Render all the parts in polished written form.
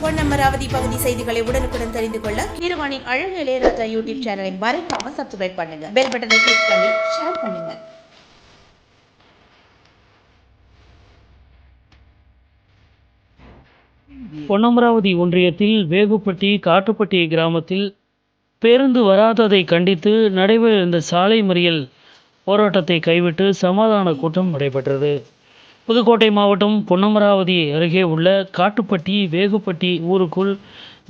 பொன்னமராவதி பகுதி செய்திகளை உடனுக்குடன் தெரிந்து கொள்ள கீரவாணியின் அழகு இளையராஜா யூடியூப் சேனலை மறக்காம சப்ஸ்கிரைப் பண்ணுங்க. பெல் பட்டனை கிளிக் பண்ணி ஷேர் பண்ணுங்க. பொன்னமராவதி ஒன்றியத்தில் வேகுப்பட்டி காட்டுப்பட்டி கிராமத்தில் பேருந்து வராததை கண்டித்து நடைபெறிருந்த சாலை மறியல் போராட்டத்தை கைவிட்டு சமாதான கூட்டம் நடைபெற்றது. புதுக்கோட்டை மாவட்டம் பொன்னமராவதி அருகே உள்ள காட்டுப்பட்டி வேகுப்பட்டி ஊருக்குள்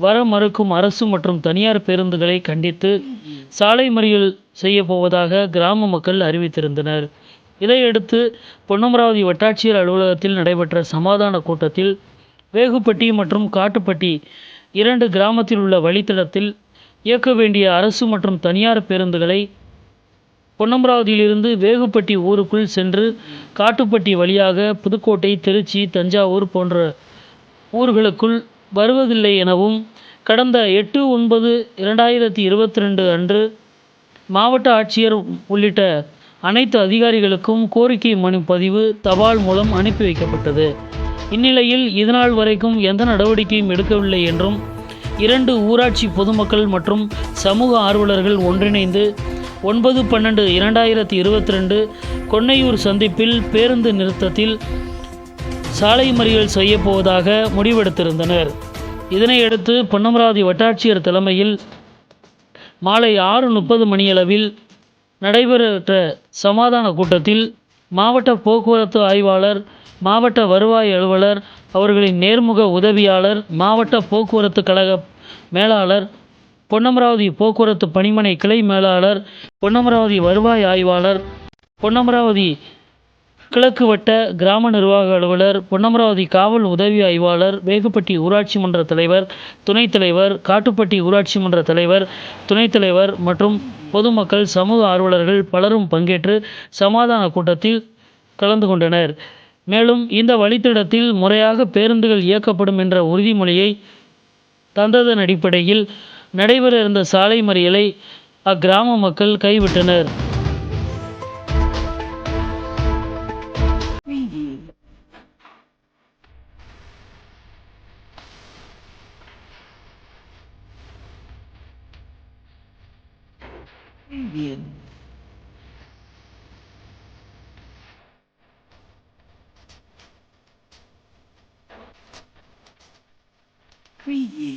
வர மறுக்கும் அரசு மற்றும் தனியார் பேருந்துகளை கண்டித்து சாலை மறியல் செய்ய போவதாக கிராம மக்கள் அறிவித்திருந்தனர். இதையடுத்து பொன்னமராவதி வட்டாட்சியர் அலுவலகத்தில் நடைபெற்ற சமாதான கூட்டத்தில் வேகுப்பட்டி மற்றும் காட்டுப்பட்டி இரண்டு கிராமத்தில் உள்ள வழித்தடத்தில் இயக்க வேண்டிய அரசு மற்றும் தனியார் பேருந்துகளை பொன்னமராவதியிலிருந்து வேகுப்பட்டி ஊருக்குள் சென்று காட்டுப்பட்டி வழியாக புதுக்கோட்டை, திருச்சி, தஞ்சாவூர் போன்ற ஊர்களுக்குள் வருவதில்லை எனவும் கடந்த 8/9/2022 அன்று மாவட்ட ஆட்சியர் உள்ளிட்ட அனைத்து அதிகாரிகளுக்கும் கோரிக்கை மனு பதிவு தபால் மூலம் அனுப்பி வைக்கப்பட்டது. இந்நிலையில் இதுநாள் வரைக்கும் எந்த நடவடிக்கையும் எடுக்கவில்லை என்றும் 2 ஊராட்சி பொதுமக்கள் மற்றும் சமூக ஆர்வலர்கள் ஒன்றிணைந்து 9/12/2022 கொன்னையூர் சந்திப்பில் பேருந்து நிறுத்தத்தில் சாலை மறியல் செய்ய போவதாக முடிவெடுத்திருந்தனர். இதனையடுத்து பொன்னமராவதி வட்டாட்சியர் தலைமையில் மாலை 6:30 மணியளவில் நடைபெற்ற சமாதான கூட்டத்தில் மாவட்ட போக்குவரத்து ஆய்வாளர், மாவட்ட வருவாய் அலுவலர், அவர்களின் நேர்முக உதவியாளர், மாவட்ட போக்குவரத்து கழக மேலாளர், பொன்னமராவதி போக்குவரத்து பணிமனை கிளை மேலாளர், பொன்னமராவதி வருவாய் ஆய்வாளர், பொன்னமராவதி கிழக்கு வட்ட கிராம நிர்வாக அலுவலர், பொன்னமராவதி காவல் உதவி ஆய்வாளர், வேகுப்பட்டி ஊராட்சி மன்ற தலைவர், துணைத் தலைவர், காட்டுப்பட்டி ஊராட்சி மன்ற தலைவர், துணைத் தலைவர் மற்றும் பொதுமக்கள், சமூக ஆர்வலர்கள் பலரும் பங்கேற்று சமாதான கூட்டத்தில் கலந்து கொண்டனர். மேலும் இந்த வழித்தடத்தில் முறையாக பேருந்துகள் இயக்கப்படும் என்ற உறுதிமொழியை தந்ததன் அடிப்படையில் நடைபெற இருந்த சாலை மறியலை அக்கிராம மக்கள் கைவிட்டனர். Preview.